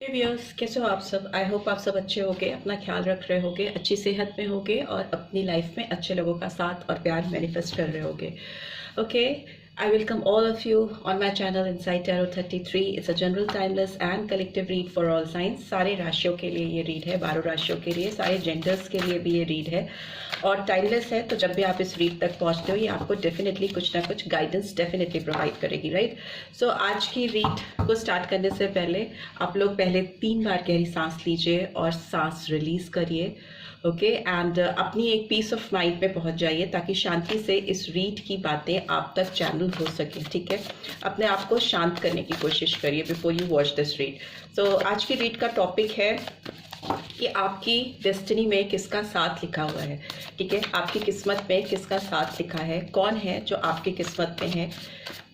Viewers, कैसे हो आप सब। आई होप आप सब अच्छे होगे, अपना ख्याल रख रहे होगे, अच्छी सेहत में होगे और अपनी लाइफ में अच्छे लोगों का साथ और प्यार मैनिफेस्ट कर रहे होगे। Okay, I welcome all of you on my channel Inside Tarot 33. It's a general, timeless and collective read for all signs. सारे राशियों के लिए ये रीड है, 12 राशियों के लिए, सारे जेंडर्स के लिए भी ये रीड है और टाइमलेस है। तो जब भी आप इस रीड तक पहुंचते हो ये आपको डेफिनेटली कुछ ना कुछ गाइडेंस डेफिनेटली प्रोवाइड करेगी, राइट। सो आज की रीड को स्टार्ट करने से पहले आप लोग पहले 3 बार गहरी सांस लीजिए और सांस रिलीज करिए। ओके एंड अपनी एक पीस ऑफ माइंड पे पहुंच जाइए ताकि शांति से इस रीड की बातें आप तक चैनल हो सके। ठीक है, अपने आप को शांत करने की कोशिश करिए before you watch this read. So आज की रीड का टॉपिक है कि आपकी डेस्टिनी में किसका साथ लिखा हुआ है। ठीक है, आपकी किस्मत में किसका साथ लिखा है, कौन है जो आपकी किस्मत में है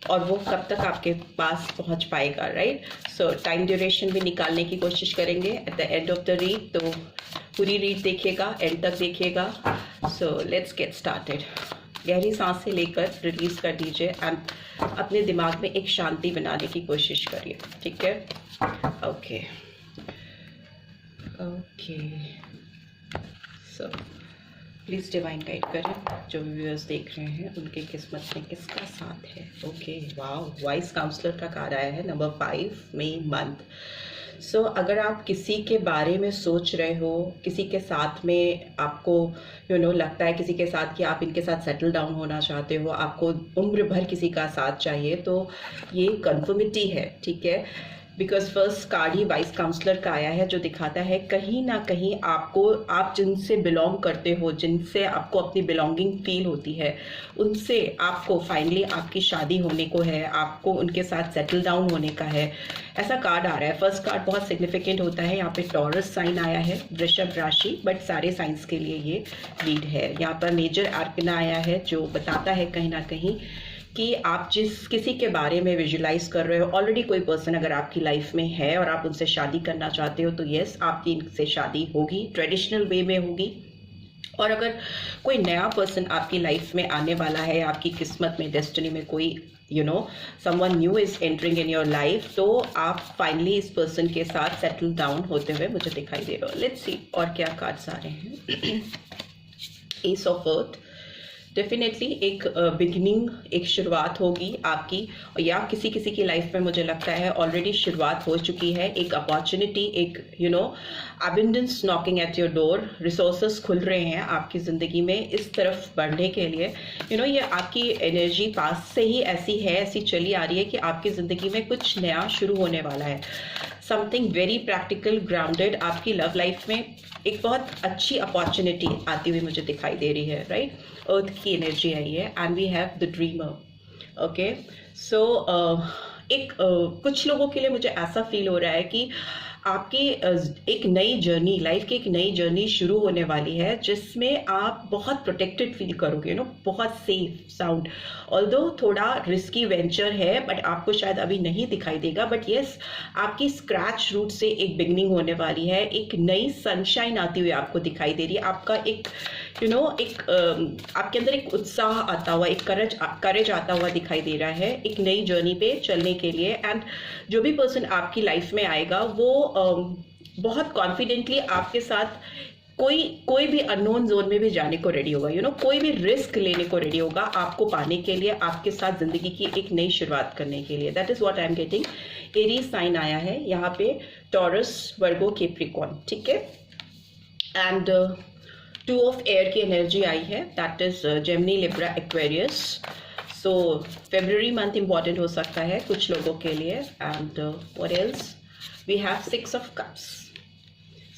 और वो कब तक आपके पास पहुंच पाएगा, राइट। सो टाइम ड्यूरेशन भी निकालने की कोशिश करेंगे at the end of the read. तो पूरी रीड देखिएगा, एंड तक देखिएगा। So let's get started. गहरी सांसें लेकर रिलीज कर दीजिए एंड अपने दिमाग में एक शांति बनाने की कोशिश करिए। ठीक है, okay okay. So please divine guide करें जो व्यूअर्स देख रहे हैं उनके किस्मत में किसका साथ है। ओके, वाओ, वाइस काउंसलर का कार्ड आया है, नंबर 5 मई मंथ। सो अगर आप किसी के बारे में सोच रहे हो, किसी के साथ में आपको लगता है किसी के साथ कि आप इनके साथ सेटल डाउन होना चाहते हो, आपको उम्र भर किसी का साथ चाहिए, तो ये कन्फर्मिटी है। ठीक है, बिकॉज फर्स्ट कार्ड ही वाइस काउंसलर का आया है जो दिखाता है कहीं ना कहीं आपको, आप जिनसे बिलोंग करते हो, जिनसे आपको अपनी बिलोंगिंग फील होती है, उनसे आपको फाइनली आपकी शादी होने को है, आपको उनके साथ सेटल डाउन होने का है, ऐसा कार्ड आ रहा है। फर्स्ट कार्ड बहुत सिग्निफिकेंट होता है। यहाँ पे टॉरस साइन आया है, वृषभ राशि, बट सारे साइंस के लिए ये रीड है। यहाँ पर मेजर आर्कना आया है जो बताता है कहीं ना कहीं कि आप जिस किसी के बारे में विजुलाइज कर रहे हो, ऑलरेडी कोई पर्सन अगर आपकी लाइफ में है और आप उनसे शादी करना चाहते हो, तो यस, आपकी इनसे शादी होगी, ट्रेडिशनल वे में होगी। और अगर कोई नया पर्सन आपकी लाइफ में आने वाला है, आपकी किस्मत में, डेस्टिनी में कोई someone new is entering in your life, तो आप फाइनली इस पर्सन के साथ सेटल डाउन होते हुए मुझे दिखाई दे रहे हो। लेट्स सी और क्या कार्ड्स आ रहे हैं। एस ऑफ अर्थ, डेफिनेटली एक बिगिनिंग, एक शुरुआत होगी आपकी, या किसी किसी की लाइफ में मुझे लगता है ऑलरेडी शुरुआत हो चुकी है। एक अपॉर्चुनिटी, एक abundance knocking at your door, resources खुल रहे हैं आपकी ज़िंदगी में इस तरफ बढ़ने के लिए। ये आपकी एनर्जी पास से ही ऐसी है, ऐसी चली आ रही है कि आपकी ज़िंदगी में कुछ नया शुरू होने वाला है। समथिंग वेरी प्रैक्टिकल, ग्राउंडेड, आपकी लव लाइफ में एक बहुत अच्छी अपॉर्चुनिटी आती हुई मुझे दिखाई दे रही है, राइट। अर्थ की एनर्जी आई है and we have the dreamer. Okay, so कुछ लोगों के लिए मुझे ऐसा फील हो रहा है कि आपकी एक नई जर्नी, लाइफ की एक नई जर्नी शुरू होने वाली है जिसमें आप बहुत प्रोटेक्टेड फील करोगे, बहुत सेफ साउंड। ऑल्दो थोड़ा रिस्की वेंचर है बट आपको शायद अभी नहीं दिखाई देगा, बट यस, आपकी स्क्रैच रूट से एक बिगनिंग होने वाली है, एक नई सनशाइन आती हुई आपको दिखाई दे रही है। आपका एक आपके अंदर एक उत्साह आता हुआ, एक करेज आता हुआ दिखाई दे रहा है एक नई जर्नी पे चलने के लिए। एंड जो भी पर्सन आपकी लाइफ में आएगा वो बहुत कॉन्फिडेंटली आपके साथ कोई भी अननोन जोन में भी जाने को रेडी होगा, कोई भी रिस्क लेने को रेडी होगा आपको पाने के लिए, आपके साथ जिंदगी की एक नई शुरुआत करने के लिए। That is what I am getting. Aries sign आया है यहाँ पे, टॉरस, वर्गो, कैप्रिकॉर्न। ठीक है, एंड 2 ऑफ एयर की एनर्जी आई है, that is Gemini, Libra, Aquarius. So February month important हो सकता है कुछ लोगों के लिए। And what else, we have 6 of cups.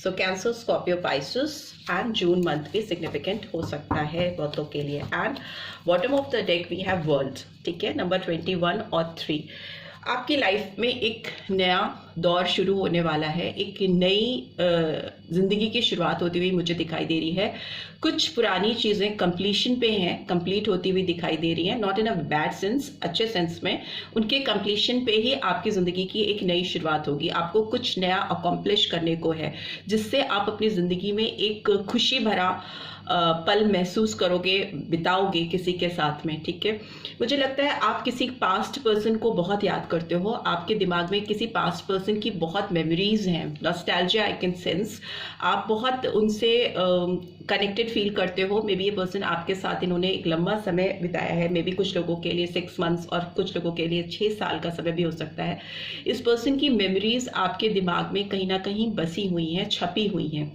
So Cancer, Scorpio, Pisces, and June month भी सिग्निफिकेंट हो सकता है बहुतों के लिए। And bottom of the deck we have world. ठीक है, नंबर 21 और 3। आपकी लाइफ में एक नया दौर शुरू होने वाला है, एक नई जिंदगी की शुरुआत होती हुई मुझे दिखाई दे रही है। कुछ पुरानी चीज़ें कंप्लीशन पे हैं, कंप्लीट होती हुई दिखाई दे रही हैं, not in a bad sense, अच्छे सेंस में। उनके कंप्लीशन पे ही आपकी ज़िंदगी की एक नई शुरुआत होगी। आपको कुछ नया अकॉम्प्लिश करने को है जिससे आप अपनी ज़िंदगी में एक खुशी भरा पल महसूस करोगे, बिताओगे किसी के साथ में, ठीक है। मुझे लगता है आप किसी पास्ट पर्सन को बहुत याद करते हो, आपके दिमाग में किसी पास्ट पर्सन की बहुत मेमोरीज हैं, नॉस्टैल्जिया आई कैन सेंस, आप बहुत उनसे कनेक्टेड फील करते हो। मे बी ये पर्सन आपके साथ इन्होंने एक लंबा समय बिताया है, मे बी कुछ लोगों के लिए 6 मंथ्स और कुछ लोगों के लिए 6 साल का समय भी हो सकता है। इस पर्सन की मेमोरीज आपके दिमाग में कहीं ना कहीं बसी हुई हैं, छपी हुई हैं,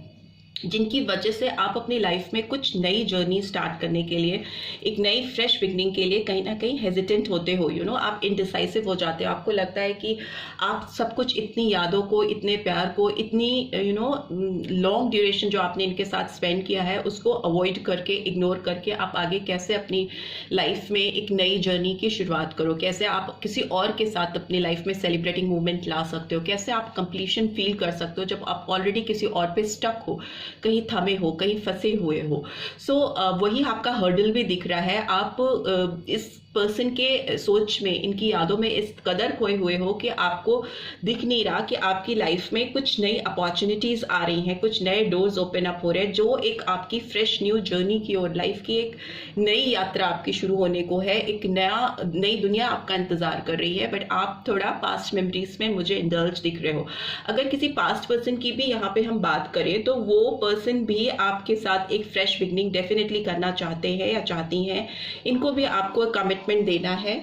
जिनकी वजह से आप अपनी लाइफ में कुछ नई जर्नी स्टार्ट करने के लिए, एक नई फ्रेश बिगनिंग के लिए कहीं ना कहीं हेजिटेंट होते हो, यू नो, आप इनडिसाइसिव हो जाते हो। आपको लगता है कि आप सब कुछ, इतनी यादों को, इतने प्यार को, इतनी यू नो लॉन्ग ड्यूरेशन जो आपने इनके साथ स्पेंड किया है, उसको अवॉइड करके, इग्नोर करके आप आगे कैसे अपनी लाइफ में एक नई जर्नी की शुरुआत करो, कैसे आप किसी और के साथ अपनी लाइफ में सेलिब्रेटिंग मूवमेंट ला सकते हो, कैसे आप कंप्लीशन फील कर सकते हो जब आप ऑलरेडी किसी और पे स्टक हो, कहीं थमे हो, कहीं फंसे हुए हो। सो वही आपका हर्डल भी दिख रहा है। आप इस पर्सन के सोच में, इनकी यादों में इस कदर खोए हुए हो कि आपको दिख नहीं रहा कि आपकी लाइफ में कुछ नई अपॉर्चुनिटीज आ रही हैं, कुछ नए डोर्स ओपन अप हो रहे हैं, जो एक आपकी फ्रेश न्यू जर्नी की ओर, लाइफ की एक नई यात्रा आपकी शुरू होने को है, एक नई दुनिया आपका इंतजार कर रही है। बट आप थोड़ा पास्ट मेमोरीज में मुझे इंडल्ज दिख रहे हो। अगर किसी पास्ट पर्सन की भी यहाँ पे हम बात करें तो वो पर्सन भी आपके साथ एक फ्रेश बिगनिंग डेफिनेटली करना चाहते हैं या चाहती हैं। इनको भी आपको कमिटमेंट देना है,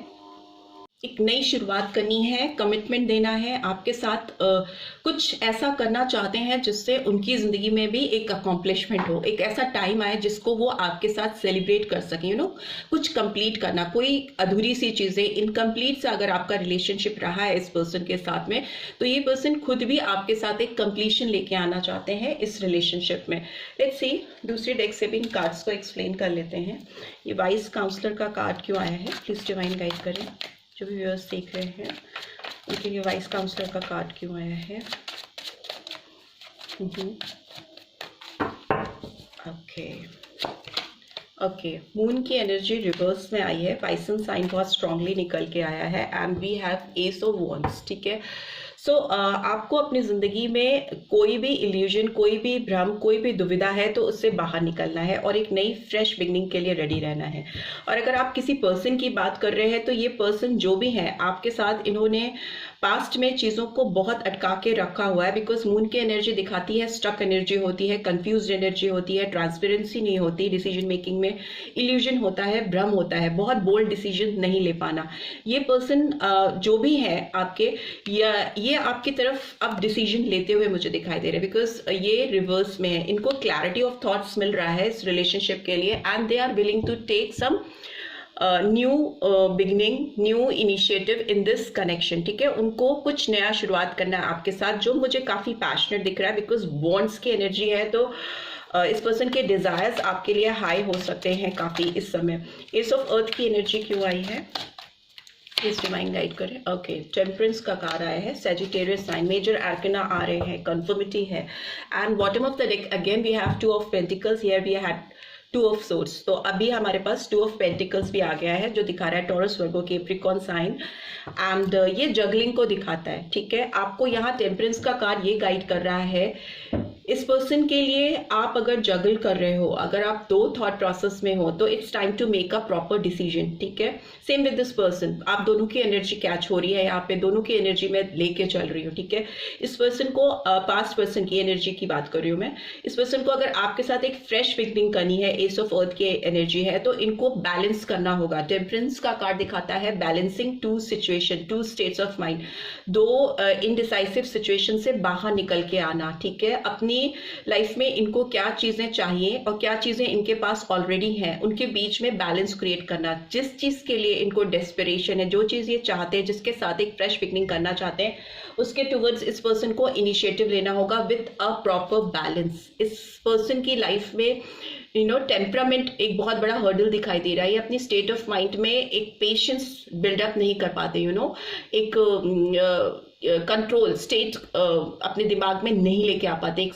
एक नई शुरुआत करनी है, कमिटमेंट देना है आपके साथ, कुछ ऐसा करना चाहते हैं जिससे उनकी जिंदगी में भी एक अकॉम्प्लिशमेंट हो, एक ऐसा टाइम आए जिसको वो आपके साथ सेलिब्रेट कर सकें, यू नो, कुछ कंप्लीट करना, कोई अधूरी सी चीजें, इनकम्प्लीट से अगर आपका रिलेशनशिप रहा है इस पर्सन के साथ में, तो ये पर्सन खुद भी आपके साथ एक कंप्लीशन लेके आना चाहते हैं इस रिलेशनशिप में। लेट्स सी, दूसरी डेक से भी इन कार्ड्स को एक्सप्लेन कर लेते हैं। ये वाइस काउंसलर का कार्ड क्यों आया है, प्लीज डिवाइन गाइड करें। जो भी व्यूअर्स देख रहे हैं उनके लिए वाइस काउंसलर का कार्ड क्यों आया है। ओके, मून की एनर्जी रिवर्स में आई है, पाइसन साइन बहुत स्ट्रांगली निकल के आया है, and we have ace of wands, ठीक है। सो आपको अपनी ज़िंदगी में कोई भी इल्यूजन, कोई भी भ्रम, कोई भी दुविधा है तो उससे बाहर निकलना है और एक नई फ्रेश बिगनिंग के लिए रेडी रहना है। और अगर आप किसी पर्सन की बात कर रहे हैं तो ये पर्सन जो भी है आपके साथ, इन्होंने पास्ट में चीज़ों को बहुत अटका के रखा हुआ है, बिकॉज मून की एनर्जी दिखाती है स्टक एनर्जी होती है, कंफ्यूज्ड एनर्जी होती है, ट्रांसपेरेंसी नहीं होती, डिसीजन मेकिंग में इल्यूजन होता है, भ्रम होता है, बहुत बोल्ड डिसीजन नहीं ले पाना। ये पर्सन जो भी है आपके, ये आपकी तरफ अब डिसीजन लेते हुए मुझे दिखाई दे रहे हैं, बिकॉज ये रिवर्स में है, इनको क्लैरिटी ऑफ थॉट्स मिल रहा है इस रिलेशनशिप के लिए, and they are willing to take some new beginning, new initiative in this connection, ठीक है। उनको कुछ नया शुरुआत करना है आपके साथ, जो मुझे काफ़ी पैशनेट दिख रहा है, बिकॉज बॉन्ड्स की एनर्जी है, तो इस पर्सन के डिजायर्स आपके लिए हाई हो सकते हैं काफ़ी इस समय। एस ऑफ अर्थ की एनर्जी क्यों आई है, प्लीज डिवाइन गाइड करें। ओके, टेम्परेंस का कार्ड आया है, सेजिटेरियस साइन, मेजर आर्कना आ रहे हैं, कंफर्मिटी है, and bottom of the deck again we have 2 of pentacles, here we had 2 of swords. तो अभी हमारे पास 2 ऑफ पेंटिकल्स भी आ गया है, जो दिखा रहा है Taurus, Virgo, Capricorn sign, and ये जगलिंग को दिखाता है, ठीक है। आपको यहाँ टेम्परेंस का कार्ड ये गाइड कर रहा है, इस पर्सन के लिए आप अगर जगल कर रहे हो, अगर आप 2 थॉट प्रोसेस में हो, तो it's time to make a proper decision, ठीक है। सेम विद दिस पर्सन, आप दोनों की एनर्जी कैच हो रही है यहाँ पे, दोनों की एनर्जी में लेके चल रही हूँ, ठीक है। इस पर्सन को, पास्ट पर्सन की एनर्जी की बात कर रही हूँ मैं, इस पर्सन को अगर आपके साथ एक फ्रेश बिगनिंग करनी है, एस ऑफ अर्थ की एनर्जी है, तो इनको बैलेंस करना होगा। टेम्परेंस का कार्ड दिखाता है balancing 2 situation, 2 states of mind, 2 indecisive situation से बाहर निकल के आना, ठीक है। अपनी लाइफ में इनको क्या चीजें चाहिए और क्या चीजें इनके पास ऑलरेडी हैं, उनके बीच में बैलेंस क्रिएट करना। जिस चीज के लिए इनको डेस्परेशन है, जो चीज ये चाहते हैं, जिसके साथ एक फ्रेश बिगनिंग करना चाहते हैं, उसके टुवर्ड्स इस पर्सन को इनिशिएटिव लेना होगा विद अ प्रॉपर बैलेंस। इस पर्सन की लाइफ में यू नो टेम्परामेंट एक बहुत बड़ा हर्डल दिखाई दे रहा है, ये अपनी स्टेट ऑफ माइंड में एक पेशेंस बिल्डअप नहीं कर पाते, यू नो, एक कंट्रोल स्टेट अपने दिमाग में नहीं लेके आ पाते,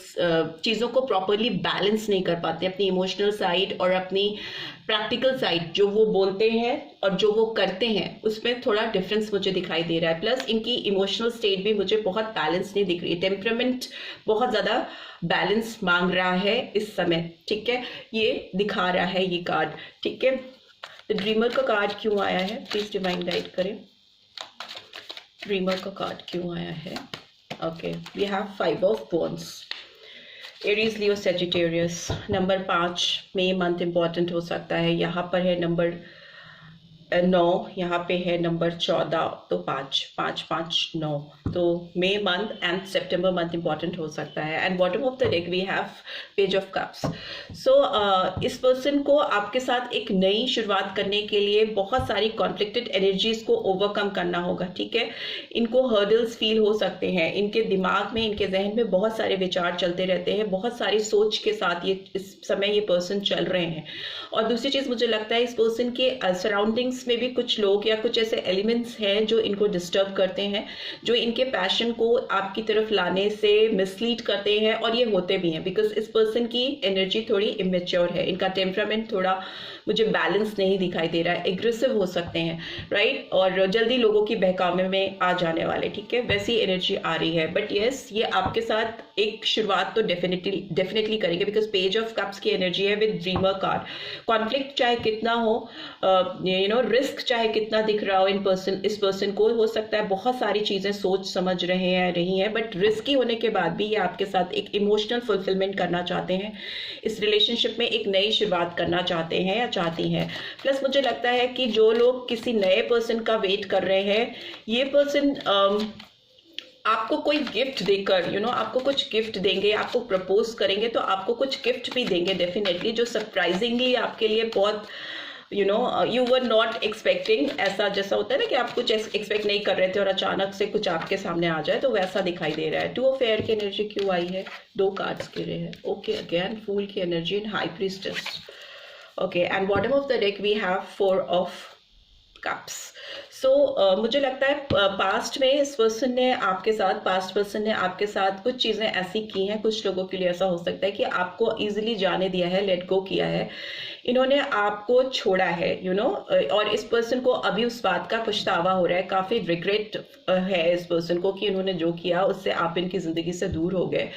चीज़ों को प्रॉपरली बैलेंस नहीं कर पाते, अपनी इमोशनल साइड और अपनी प्रैक्टिकल साइड, जो वो बोलते हैं और जो वो करते हैं उसमें थोड़ा डिफरेंस मुझे दिखाई दे रहा है। प्लस इनकी इमोशनल स्टेट भी मुझे बहुत बैलेंस नहीं दिख रही, टेम्परामेंट बहुत ज़्यादा बैलेंस मांग रहा है इस समय, ठीक है, ये दिखा रहा है ये कार्ड, ठीक है। तो ड्रीमर का कार्ड क्यों आया है, प्लीज डिवाइन गाइड करें, ड्रीमर का कार्ड क्यों आया है। Okay, we have 5 of wands, Aries, Leo, Sagittarius. Number 5 मई मंथ इंपॉर्टेंट हो सकता है, यहाँ पर है नंबर 9, यहाँ पे है नंबर 14, तो 5 5 5 9, तो मई मंथ एंड सितंबर मंथ इंपॉर्टेंट हो सकता है। And bottom of the deck we have page of cups. So इस पर्सन को आपके साथ एक नई शुरुआत करने के लिए बहुत सारी कॉन्फ्लिक्टेड एनर्जीज को ओवरकम करना होगा, ठीक है। इनको हर्डल्स फील हो सकते हैं, इनके दिमाग में, इनके जहन में बहुत सारे विचार चलते रहते हैं, बहुत सारी सोच के साथ ये इस समय ये पर्सन चल रहे हैं। और दूसरी चीज मुझे लगता है इस पर्सन के सराउंडिंग्स में भी कुछ लोग या कुछ ऐसे एलिमेंट्स हैं जो इनको डिस्टर्ब करते हैं, जो इनके पैशन को आपकी तरफ लाने से मिसलीड करते हैं, और ये होते भी हैं बिकॉज इस पर्सन की एनर्जी थोड़ी इमेच्योर है, इनका टेम्परामेंट थोड़ा मुझे बैलेंस नहीं दिखाई दे रहा है, एग्रेसिव हो सकते हैं, राइट, और जल्दी लोगों की बहकावे में आ जाने वाले, ठीक है, वैसी एनर्जी आ रही है। बट यस, ये आपके साथ एक शुरुआत तो डेफिनेटली करेंगे बिकॉज पेज ऑफ कप्स की एनर्जी है विद ड्रीमर कार्ड। कॉन्फ्लिक्ट चाहे कितना हो, रिस्क चाहे कितना दिख रहा हो इस पर्सन को, हो सकता है बहुत सारी चीजें सोच समझ रही हैं, बट रिस्की होने के बाद भी ये आपके साथ एक इमोशनल फुलफिलमेंट करना चाहते हैं, इस रिलेशनशिप में एक नई शुरुआत करना चाहते हैं या चाहती हैं। प्लस मुझे लगता है कि जो लोग किसी नए पर्सन का वेट कर रहे हैं, ये पर्सन आपको कोई गिफ्ट देकर आपको कुछ गिफ्ट देंगे, आपको प्रपोज करेंगे तो आपको कुछ गिफ्ट भी देंगे डेफिनेटली, जो सरप्राइजिंगली आपके लिए बहुत यू वर नॉट एक्सपेक्टिंग, ऐसा जैसा होता है ना कि आप कुछ एक्सपेक्ट नहीं कर रहे थे और अचानक से कुछ आपके सामने आ जाए, तो वैसा दिखाई दे रहा है। 2 ऑफ एयर की एनर्जी क्यों आई है, 2 कार्ड्स गिरे हैं। ओके, अगेन फूल की energy and high priestess. Okay, and bottom of the deck we have 4 of cups. So मुझे लगता है पास्ट में पास्ट पर्सन ने आपके साथ कुछ चीज़ें ऐसी की हैं, कुछ लोगों के लिए ऐसा हो सकता है कि आपको इजीली जाने दिया है, लेट गो किया है, इन्होंने आपको छोड़ा है, और इस पर्सन को अभी उस बात का पछतावा हो रहा है, काफ़ी रिग्रेट है इस पर्सन को कि इन्होंने जो किया उससे आप इनकी ज़िंदगी से दूर हो गए।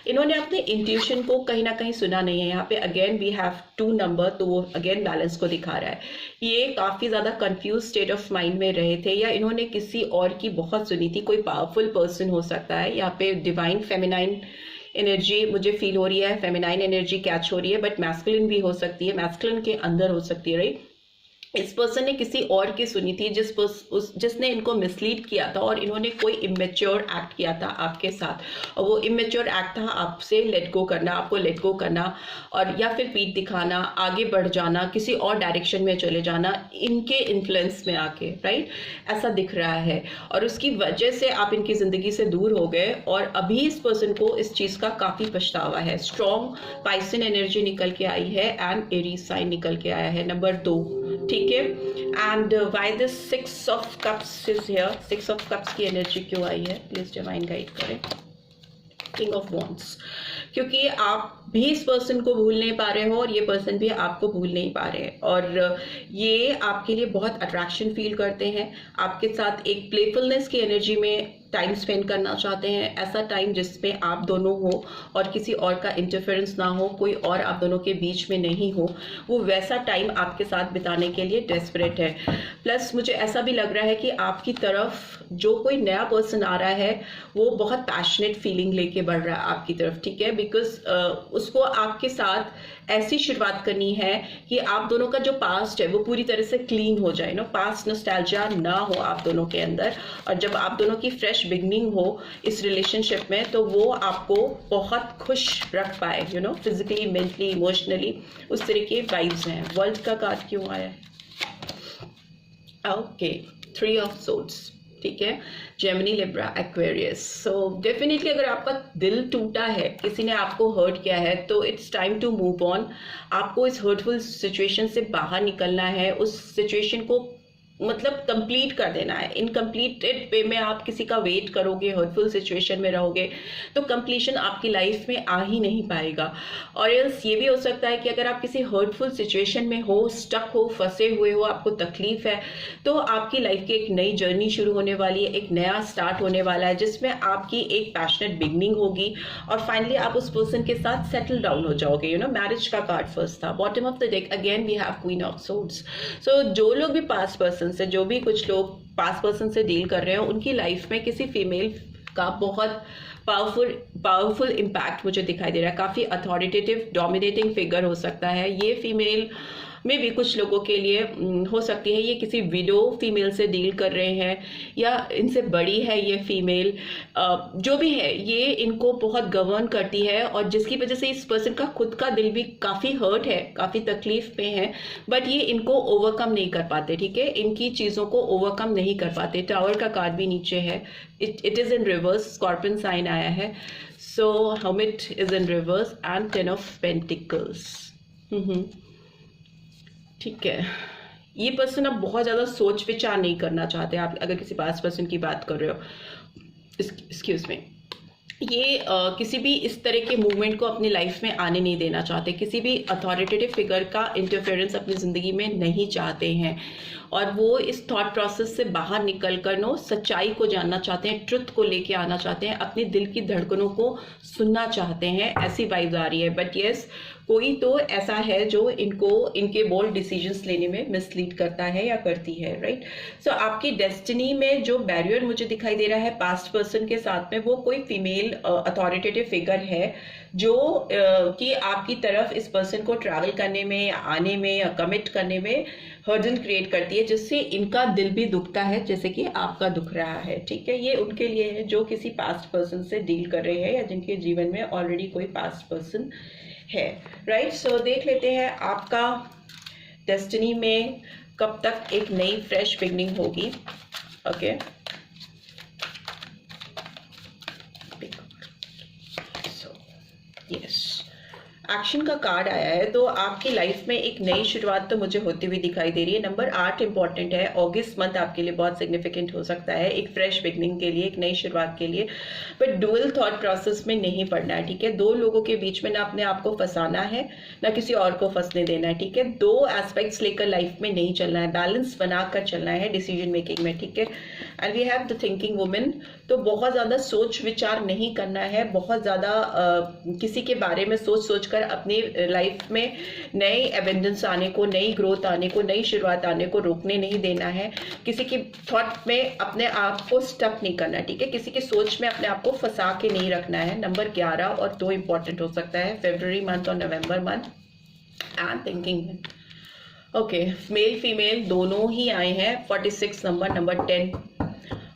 इन्होंने अपने इंट्यूशन को कहीं ना कहीं सुना नहीं है। यहाँ पे अगेन वी हैव 2 नंबर, तो वो अगेन बैलेंस को दिखा रहा है। ये काफ़ी ज़्यादा कंफ्यूज स्टेट ऑफ माइंड में रहे थे, या इन्होंने किसी और की बहुत सुनी थी, कोई पावरफुल पर्सन हो सकता है। यहाँ पे डिवाइन फेमिनाइन एनर्जी मुझे फील हो रही है, फेमिनाइन एनर्जी कैच हो रही है, बट मैस्कुलिन भी हो सकती है, मैस्कुलिन के अंदर हो सकती है, राइट। इस पर्सन ने किसी और की सुनी थी जिसने इनको मिसलीड किया था, और इन्होंने कोई इमेच्योर एक्ट किया था आपके साथ, और वो इमेच्योर एक्ट था आपसे लेट गो करना, आपको लेट गो करना, और या फिर पीठ दिखाना, आगे बढ़ जाना, किसी और डायरेक्शन में चले जाना इनके इन्फ्लुएंस में आके, राइट, ऐसा दिख रहा है। और उसकी वजह से आप इनकी जिंदगी से दूर हो गए, और अभी इस पर्सन को इस चीज का काफी पछतावा है। स्ट्रॉन्ग पाइसन एनर्जी निकल के आई है एंड एरीज साइन निकल के आया है, नंबर 2, ठीक है। And why this 6 of cups is here, 6 of cups की एनर्जी क्यों आई है, प्लीज डिवाइन गाइड करें। किंग ऑफ वॉन्ड्स, क्योंकि आप भी इस पर्सन को भूल नहीं पा रहे हो और ये पर्सन भी आपको भूल नहीं पा रहे हैं, और ये आपके लिए बहुत अट्रैक्शन फील करते हैं, आपके साथ एक प्लेफुलनेस की एनर्जी में टाइम स्पेंड करना चाहते हैं, ऐसा टाइम जिसमें आप दोनों हो और किसी और का इंटरफेरेंस ना हो, कोई और आप दोनों के बीच में नहीं हो, वो वैसा टाइम आपके साथ बिताने के लिए डेस्परेट है। प्लस मुझे ऐसा भी लग रहा है कि आपकी तरफ जो कोई नया पर्सन आ रहा है वो बहुत पैशनेट फीलिंग लेके बढ़ रहा है आपकी तरफ, ठीक है, बिकॉज उसको आपके साथ ऐसी शुरुआत करनी है कि आप दोनों का जो पास्ट है वो पूरी तरह से क्लीन हो जाए, पास्ट नॉस्टैल्जिया ना हो आप दोनों के अंदर, और जब आप दोनों की फ्रेश बिगनिंग हो इस रिलेशनशिप में तो वो आपको बहुत खुश रख पाए, फिजिकली, मेंटली, इमोशनली, उस तरह के वाइब्स हैं। वर्ल्ड का कार्ड क्यों आया है, ओके, 3 ऑफ सोर्ड्स, ठीक है, Gemini, Libra, Aquarius. So definitely अगर आपका दिल टूटा है, किसी ने आपको हर्ट किया है, तो it's time to move on. आपको इस हर्टफुल सिचुएशन से बाहर निकलना है, उस सिचुएशन को मतलब कंप्लीट कर देना है। इनकम्प्लीटेड वे में आप किसी का वेट करोगे, हर्टफुल सिचुएशन में रहोगे, तो कंप्लीशन आपकी लाइफ में आ ही नहीं पाएगा। और एल्स ये भी हो सकता है कि अगर आप किसी हर्टफुल सिचुएशन में हो, स्टक हो, फंसे हुए हो, आपको तकलीफ है, तो आपकी लाइफ की एक नई जर्नी शुरू होने वाली है, एक नया स्टार्ट होने वाला है, जिसमें आपकी एक पैशनेट बिगनिंग होगी और फाइनली आप उस पर्सन के साथ सेटल डाउन हो जाओगे। यू नो, मैरिज का कार्ड फर्स्ट था। Bottom of the deck again we have queen of swords. So जो लोग भी पास्ट पर्सन से, जो भी कुछ लोग पास्ट पर्सन से डील कर रहे हो, उनकी लाइफ में किसी फीमेल का बहुत पावरफुल इम्पैक्ट मुझे दिखाई दे रहा है। काफ़ी अथॉरिटेटिव डोमिनेटिंग फिगर हो सकता है ये फीमेल में भी। कुछ लोगों के लिए हो सकती है ये किसी विडो फीमेल से डील कर रहे हैं, या इनसे बड़ी है ये फीमेल। जो भी है, ये इनको बहुत गवर्न करती है, और जिसकी वजह से इस पर्सन का खुद का दिल भी काफ़ी हर्ट है, काफ़ी तकलीफ में है, बट ये इनको ओवरकम नहीं कर पाते। ठीक है, इनकी चीज़ों को ओवरकम नहीं कर पाते। टावर का कार्ड भी नीचे है, it is in reverse, scorpion sign आया है। So hermit is in reverse and 10 of pentacles. ठीक है, ये पर्सन अब बहुत ज़्यादा सोच विचार नहीं करना चाहते। आप अगर किसी पास्ट पर्सन की बात कर रहे हो, एक्सक्यूज में, ये किसी भी इस तरह के मूवमेंट को अपनी लाइफ में आने नहीं देना चाहते। किसी भी अथॉरिटेटिव फिगर का इंटरफेरेंस अपनी ज़िंदगी में नहीं चाहते हैं, और वो इस थॉट प्रोसेस से बाहर निकल कर सच्चाई को जानना चाहते हैं, ट्रुथ को लेके आना चाहते हैं, अपने दिल की धड़कनों को सुनना चाहते हैं। ऐसी वाइब्स आ रही है। बट यस, कोई तो ऐसा है जो इनको इनके बोल्ड डिसीजंस लेने में मिसलीड करता है या करती है, राइट। सो आपकी डेस्टिनी में जो बैरियर मुझे दिखाई दे रहा है पास्ट पर्सन के साथ में, वो कोई फीमेल अथॉरिटेटिव फिगर है जो कि आपकी तरफ इस पर्सन को ट्रैवल करने में, आने में या कमिट करने में हर्डल क्रिएट करती है, जिससे इनका दिल भी दुखता है जैसे कि आपका दुख रहा है। ठीक है, ये उनके लिए है जो किसी पास्ट पर्सन से डील कर रहे हैं, या जिनके जीवन में ऑलरेडी कोई पास्ट पर्सन है, राइट। सो देख लेते हैं आपका डेस्टिनी में कब तक एक नई फ्रेश बिगनिंग होगी। ओके, सो यस, एक्शन का कार्ड आया है, तो आपकी लाइफ में एक नई शुरुआत तो मुझे होती हुई दिखाई दे रही है। नंबर 8 इंपॉर्टेंट है। अगस्त मंथ आपके लिए बहुत सिग्निफिकेंट हो सकता है एक फ्रेश बिगनिंग के लिए, एक नई शुरुआत के लिए। बट डुअल थॉट प्रोसेस में नहीं पड़ना है। ठीक है, दो लोगों के बीच में ना अपने आप को फंसाना है, ना किसी और को फंसने देना है। ठीक है, दो एस्पेक्ट्स लेकर लाइफ में नहीं चलना है, बैलेंस बनाकर चलना है डिसीजन मेकिंग में। ठीक है, and we have the thinking women, तो बहुत ज़्यादा सोच विचार नहीं करना है, बहुत ज़्यादा किसी के बारे में सोच कर अपनी लाइफ में नए एबेंडेंस आने को, नई ग्रोथ आने को, नई शुरुआत आने को रोकने नहीं देना है। किसी की थॉट में अपने आप को स्टक नहीं करना है। ठीक है, किसी की सोच में अपने आप को फंसा के नहीं रखना है। नंबर 11 और 2 इंपॉर्टेंट हो सकता है, फरवरी मंथ और नवंबर month and thinking. Okay, male female दोनों ही आए हैं। 46 नंबर 10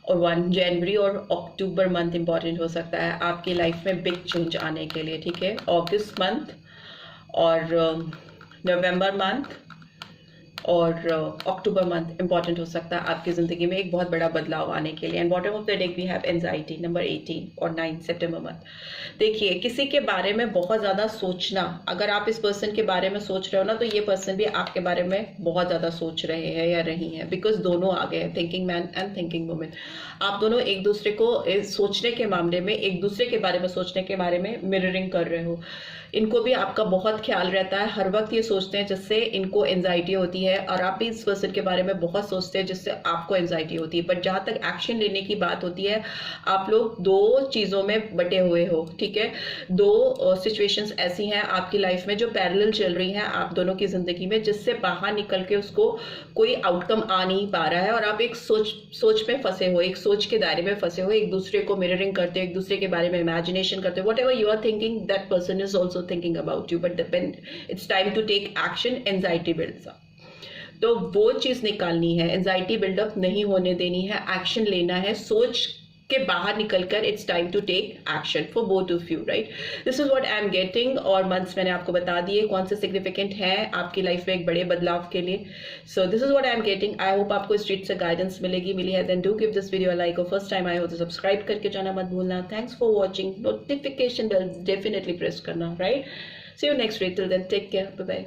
और 1 जनवरी और अक्टूबर मंथ इंपॉर्टेंट हो सकता है आपकी लाइफ में बिग चेंज आने के लिए। ठीक है, अगस्त मंथ और नवंबर मंथ और अक्टूबर मंथ इंपॉर्टेंट हो सकता है आपकी ज़िंदगी में एक बहुत बड़ा बदलाव आने के लिए। And bottom of the deck we have anxiety, number 18 और 9 सितंबर मंथ। देखिए, किसी के बारे में बहुत ज़्यादा सोचना, अगर आप इस पर्सन के बारे में सोच रहे हो ना, तो ये पर्सन भी आपके बारे में बहुत ज़्यादा सोच रहे हैं या रही हैं, बिकॉज दोनों आ गए हैं, thinking man and thinking women. आप दोनों एक दूसरे को सोचने के मामले में, एक दूसरे के बारे में सोचने के बारे में मिररिंग कर रहे हो। इनको भी आपका बहुत ख्याल रहता है, हर वक्त ये सोचते हैं जिससे इनको एंजाइटी होती है, और आप भी इस पर्सन के बारे में बहुत सोचते हैं जिससे आपको एंजाइटी होती है। बट जहाँ तक एक्शन लेने की बात होती है, आप लोग दो चीज़ों में बटे हुए हो। ठीक है, दो सिचुएशंस ऐसी हैं आपकी लाइफ में जो पैरेलल चल रही हैं आप दोनों की ज़िंदगी में, जिससे बाहर निकल के उसको कोई आउटकम आ नहीं पा रहा है, और आप एक सोच में फंसे हो, एक सोच के दायरे में फंसे हो, एक दूसरे को मिररिंग करते हो, एक दूसरे के बारे में इमेजिनेशन करते हो। Whatever you are thinking, that person is also thinking about you, but when it's time to take action, anxiety builds up. तो वो चीज निकालनी है, एंजाइटी बिल्डअप नहीं होने देनी है, एक्शन लेना है, सोच के बाहर निकलकर it's time to take action for both of you, right. This is what I am getting, और मंथ्स मैंने आपको बता दिए कौन से सिग्निफिकेंट है आपकी लाइफ में एक बड़े बदलाव के लिए। So this is what I am getting. I hope आपको इस चीज से गाइडेंस मिली है। Then do give this video a like, और फर्स्ट टाइम आए हो तो सब्सक्राइब करके जाना मत भूलना। Thanks for watching, notification bell definitely press करना, right. See you next week. Till then, take care. Bye bye.